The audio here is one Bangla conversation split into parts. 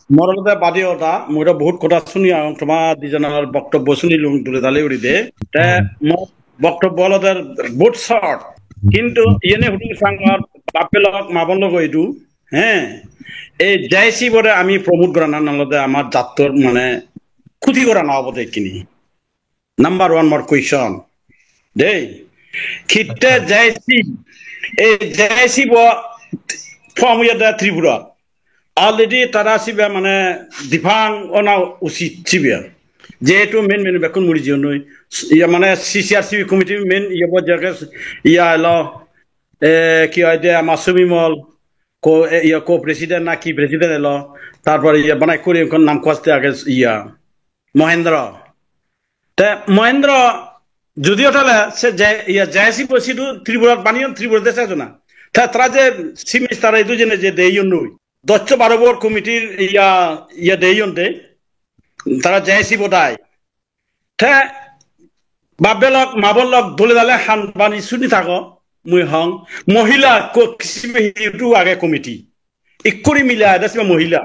মরলতে বাদী ওটা মই বহুত কথা শুনি তোমার দুজনের বক্তব্য শুনিলুম তুলে তালে উড়িতে বক্তব্য হলদের বহুত শর্ট কিন্তু ইয়েনে হুটুং সাংর বাপেলক মাবন লগ এইটু হ্যাঁ এই জয়সি বলে আমি প্রমোট করা না নলতে আমার জাতর মানে ক্ষতি করা না হবতে কিনি নাম্বার ওয়ান মোর কুয়েশন দেই খিটে জয়সি এই জয়সি ফর্ম ইয়াদা ত্রিপুরা অলরেডি তারা সিবে মানে দিফাং অনা উচিত সিবে যেহেতু মেন মেন বেকুন মুড়ি জিও নই ইয়া মানে সিসিআরসি কমিটি মেন ইয়া বজাকে ইয়া এলো কি হয় যে আমার সুমিমল কো ইয়া কো প্রেসিডেন্ট না কি প্রেসিডেন্ট এলো তারপরে ইয়া বানাই করে নাম কষ্টে আগে ইয়া মহেন্দ্র তে মহেন্দ্র যদিও তাহলে সে ইয়া জয়সি পসিদু ত্রিপুরা বানিয়ন ত্রিপুরা দেশে না তারা যে সিমিস তারা এই দুজনে যে দেই নই 10-12 কমিটির ইয়া দেইয়ন দে তারা জয়সি বোধায় তে বাবেলক মাবলক দলে দালে হান বানি শুনি থাকো মুই হং মহিলা কিসিমে হিটু আগে কমিটি ইকুরি মিলা দেশে মহিলা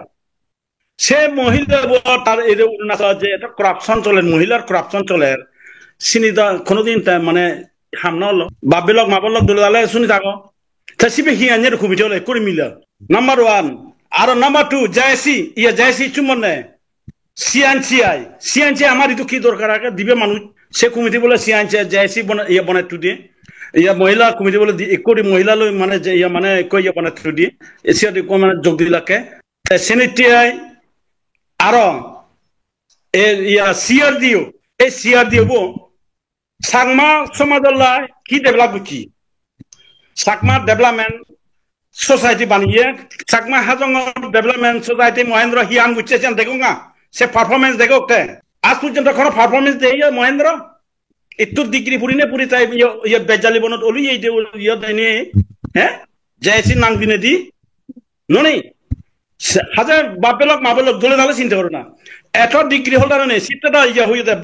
সে মহিলা তার এই অরুণাচল যে এটা করাপশন চলে মহিলার করাপশন চলে সিনিদা কোনোদিন মানে হামনা হলো বাবেলক মাবলক দলে দালে শুনি থাকো তাসিবে হিয়ানের কমিটি হলে ইকুরি মিলা নাম্বার ওয়ান আর নাম্বার টু জয়সি ইয়া জয়সি চুমনে সিএনসি আমার ইতো কি দরকার আগে দিবে মানুষ সে কমিটি বলে সিএনসি জয়সি ইয়া বনাই টু দিয়ে ইয়া মহিলা কমিটি বলে একটি মহিলা লই মানে যে ইয়া মানে কই ইয়া বনাই টু দিয়ে এসিয়া দি মানে যোগ দিলাকে সেনিটিআই আর এ ইয়া সিআর দিও এই সিআর দিও সাংমা সমাজল্লা কি ডেভেলপ কি সাকমা ডেভেলপমেন্ট সোসাইটি বানিয়ে সাকমা হাজং ডেভেলপমেন্ট সোসাইটি মহেন্দ্র হিয়ান গুছেছেন দেখো না সে পারফরমেন্স দেখো আজ পর্যন্ত কোনো পারফরমেন্স দেই মহেন্দ্র একটু ডিগ্রি পুরিনে পুরি তাই ইয়া বেজালি বনত ওলি এই ইয়া দেনে হ্যাঁ জয়সি নাং দিনে দি ননি হাজার বাপেলক মাবলক দলে দালে চিন্তা করো না এত ডিগ্রি হোল্ডার নেই সিটটা ইয়া হইয়া দে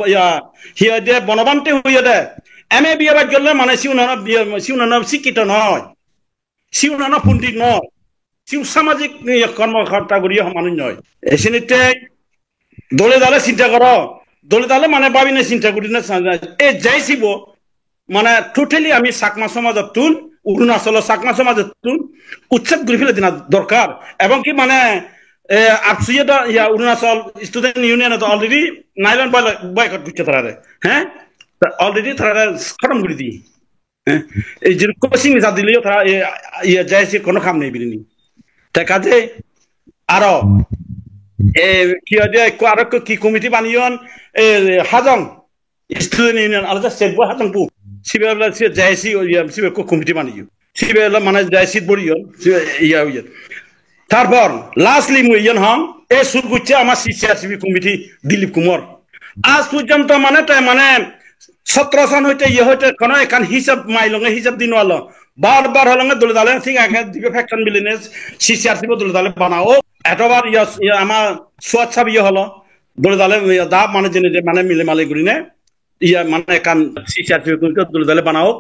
হিয়া দে বনবান্তে হইয়া দে এমএ বিয়া বাদ গেলে মানে সিউনানা শিক্ষিত নয় সিউনানা পণ্ডিত নয় সিউ সামাজিক কর্মকর্তা করিয়া মানুষ নয় এসিনিতে দলে দালে চিন্তা করো দলে দালে মানে ভাবিনে চিন্তা করি না এই যাইছিব মানে টোটালি আমি চাকমা সমাজত তুল অরুণাচল চাকমা সমাজত তুল উচ্ছেদ করে ফেলে দিনা দরকার এবং কি মানে আপসুইয়া ইয়া Arunachal student union already nylon boycott করছে তারা হ্যাঁ অলরেডি তারা খতম করে দি হ্যাঁ এই যে কোচিং যা দিলেও তারা ইয়া যাইছে কোনো কাম নেই বিনি তাই কাজে আরো কি আর কি কমিটি বানিয়ন হাজং স্টুডেন্ট ইউনিয়ন আলাদা স্টেট বয় হাজং পু সিবেলা জয়সি সিবে কমিটি বানিও সিবেলা মানে জয়সি বড়িয়ন ইয়া হইয়া তারপর লাস্টলি মুই ইয়ন হং এ শুরু করছে আমার সিসিআরসিবি কমিটি দিলীপ কুমার আজ পর্যন্ত মানে তাই মানে 17 সন হইতে ইয়ে হইতে কোনো এখান হিসাব মাইলঙ্গে হিসাব দিন আলো বারবার হলঙ্গে দলে দালে ঠিক আগে দিবে ফ্যাকশন মিলিনে সিসিআরসিবি দলে দালে বানাও এতবার ইয়া আমার সোয়াদ সাব ইয়ে হলো দলে দালে দা মানে জেনে যে মানে মিলে মালে গুড়ি নে ইয়া মানে এখান সিসিআরসিবি দলে দালে বানাও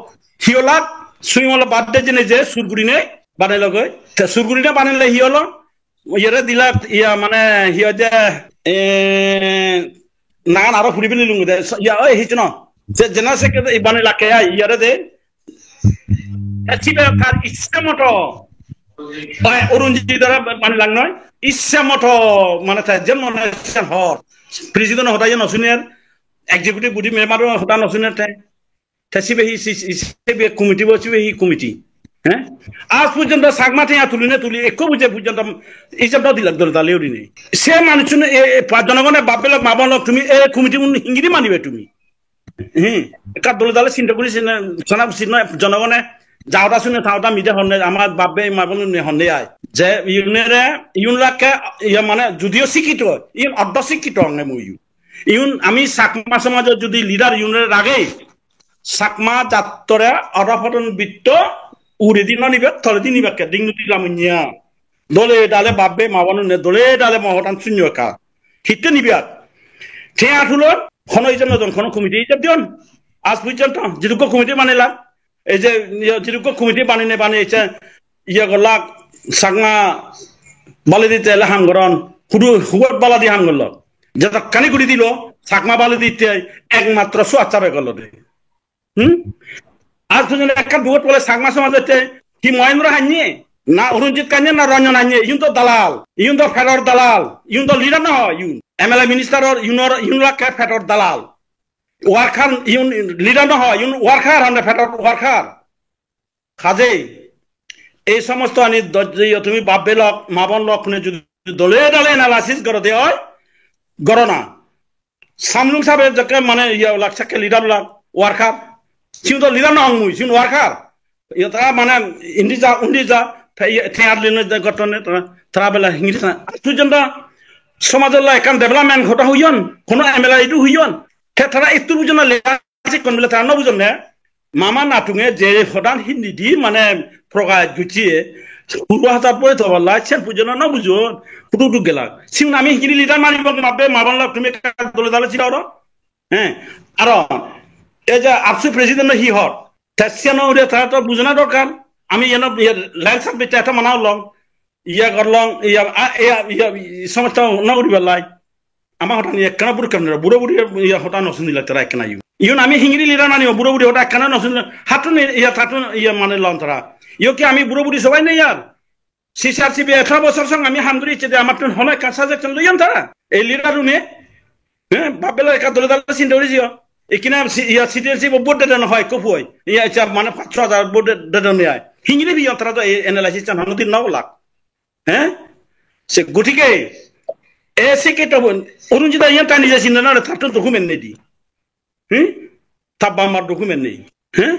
হিওলা সুইমলা বাদে জেনে যে সুরগুড়ি নে বানাই লগে সুরগুড়িটা বানাইলে হি হলো ইয়েরে দিলা ইয়া মানে হিয়া যে নাগান আরো ফুরি পেলি লুঙ্গি দে ইয়া ওই হিচ ন যে জেনা সে বানাই লাকে ইয়ারে দে এচিবে তার ইচ্ছা মতো অরুণজি দ্বারা মানে লাগ নয় ইচ্ছা মতো মানে তাই যে মনে হর প্রেসিডেন্ট হতাই নশুনের এক্সিকিউটিভ বডি মেম্বার হতা নশুনের তাই সিবে হি কমিটি বসিবে হি কমিটি হ্যাঁ আজ পর্যন্ত সাগমাতে তুলি একো বুঝে পর্যন্ত হিসাবটা দিলাম দলে দালেও দিনে সে মানুষ জনগণের বাপেলক মাবলক তুমি এই কমিটি হিঙ্গিরি মানিবে তুমি হ্যাঁ একা দলে দালে চিন্তা করি জানা উচিত নয় জনগণে যাওটা শুনে তাওটা মিটে হনে আমার বাপে মাবল হনে আয় যে ইউনলাকে মানে যদিও শিক্ষিত ইউন অর্ধ শিক্ষিত হঙ্গে মই ইউন আমি চাকমা সমাজের যদি লিডার ইউনের আগে চাকমা যাত্রা অধপতন বৃত্ত উড়ে দিন নিবে থলে দিন নিবে দিন লামুনিয়া দলে ডালে বাপে মাবানো নে দলে ডালে মহতান শূন্যকা হিতে নিবে ঠে আঠুলত খনইজন নজন খন কমিটি হিসাব দিয়ন আজ পর্যন্ত যেটুকু কমিটি বানাইলাম এই যে যেটুকু কমিটি বানিয়েছে ইয়ে করলাক চাকমা বালি দিতে হামগরণ শুধু হুয়ার বালা দিয়ে হাঙ্গল যেটা কানি করে দিল চাকমা বালি দিতে একমাত্র সোয়াদ চাবে করল আর দুজনে একটা দুয়ার বলে চাকমা সমাজ কি মহেন্দ্র হানিয়ে না অরুণজিৎ কানিয়ে না রঞ্জন হানিয়ে ইউন তো দালাল ইউন তো ফেডর দালাল ইউন তো লিডার না হয় ইউন এমএলএ মিনিস্টারর ইউনলাকে ফেডর দালাল ওয়ার্কার ইউন লিডার না হয় ইউন ওয়ার্কার আমরা ফেডর ওয়ার্কার কাজে এই সমস্ত আনি তুমি বাপবে লক মাবন লক যদি দলে দলে এনালাইসিস করে দেয় হয় গরনা সামলুং সাহেব যাকে মানে ইয়া লাগছে লিডার লাগ ওয়ার্কার সিউন তো লিডার না হংমুই সিউন ওয়ার্কার ইয়া মানে উন্ডিজা ঠেয়ার লিন গঠনে তারা বেলা হিংরি তুজনটা সমাজের একান ডেভেলপমেন্ট ঘটা হইয়ন কোনো এমএলএ ইটু হইয়ন তারা একটু বুঝন লেখা কোন বেলা তারা ন বুঝন না মামা নাটুঙে যে সদান হিন্দি দি মানে প্রকাশ গুছিয়ে পূর্ব হাজার পরে তো বললা সেন পুজো ন বুঝুন ফুটুটুক গেলা সিউন আমি হিন্দি লিডার মানিব মাপবে মাবান লাগ তুমি দলে দলে ছিল হ্যাঁ আর এই যে আপসু প্রেসিডেন্ট হি হট তার তারা তো বুঝনা দরকার আমি এন লাইন সাব বেটা একটা মানাও লং ইয়া করলং ইয়া সমস্ত ন করি বেলাই আমার হঠাৎ একখানা বুড়ো কেমন বুড়ো বুড়ি ইয়া হঠাৎ নশুনিলা তারা একখানা ইউন আমি হিংরি লিডার মানিব বুড়ো বুড়ি হঠাৎ একখানা নশুনিল হাতুন ইয়া থাতুন ইয়া মানে লন তারা ইয়ে কি আমি বুড়ো বুড়ি সবাই নেই আর সিসিআরসিবি 18 বছর সঙ্গে আমি হামদুরি চেয়ে আমার তো হলে কাঁচা যাচ্ছেন লইয়ান তারা এই লিডার রুমে হ্যাঁ বাপবেলা একা দলে দলে চিন্তা করেছি এখানে ইয়া সিটিএলসি বোর্ড ডেটা নহয় কফু হয় ইয়া মানে 5,000 বোর্ড ডেটা নেয় হিংরি বি তারা তো এনালাইসিস চান হনদিন 9 লাখ হ্যাঁ সে গঠিকে এ সেকেটা অরুণজিৎ ইয়া টানি যাচ্ছি না তার ডকুমেন্ট নেই দি হুম তা বামার ডকুমেন্ট নেই হ্যাঁ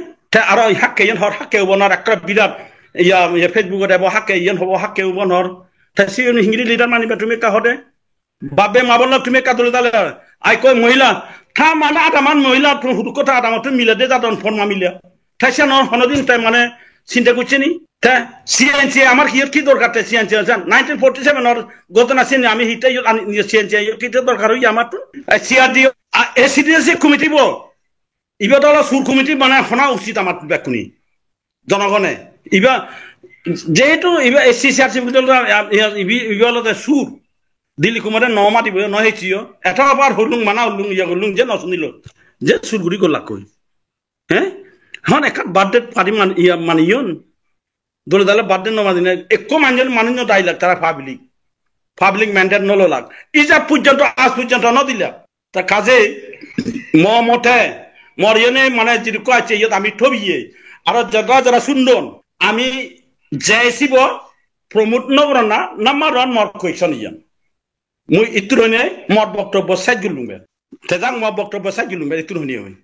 আর হাক্কে ইয়ান হর হাক্কে বনার একটা বিরাট ইয়া ফেসবুকত এব হাক্কে ইয়ান হব হাক্কে বনর তা সে হিংরি লিডার মানিবা তুমি কাহতে বাবে মাবল তুমি কাদলে দালে আই কই মহিলা থা মানে আদামান মহিলা হুদু কথা আদামত মিলে দে যাদন ফোন মামিলা থাইছে ন হনদিন তাই মানে চিন্তা করছে নি তা সিএনসি আমার কি দরকার তাই সিএনসি 1947 এর ঘটনা আছে আমি হিটাই সিএনসি কি দরকার হই আমার তো সিআরডি এসিডিএসি কমিটি বো ইবা দল সুর কমিটি মানে হনা উচিত আমার বেকুনি জনগণে ইবা যেহেতু ইবা এসসিআরসি ইবা সুর দিল্লি কুমারে নমা দিব নহৈছিও এটা আবার হলুং মানা হলুং ইয়া হলুং যে নশুনিল যে সুরগুড়ি গলা কই হ্যাঁ হন একা বার্থডে পার্টি ইয়া মানিয়ন দলে দলে বার্থডে নমা দিনে একো মানুষ মানুষ দাইলাক তারা পাবলিক ম্যান্ডেট নল লাগ ইজা পর্যন্ত আজ পর্যন্ত নদিলা তা কাজে মতে মরিয়নে মানে যদি কয়েছে ইয়ত আমি থবিয়ে আর যারা সুন্দর আমি যাইছিব প্রমোট নগর না নাম্বার ওয়ান মত কুয়েশন ইয়ান মুই ইতুরনে মত বক্তব্য সাইজুলুমবে তেজাং মত বক্তব্য সাইজুলুমবে ইতুরনি হই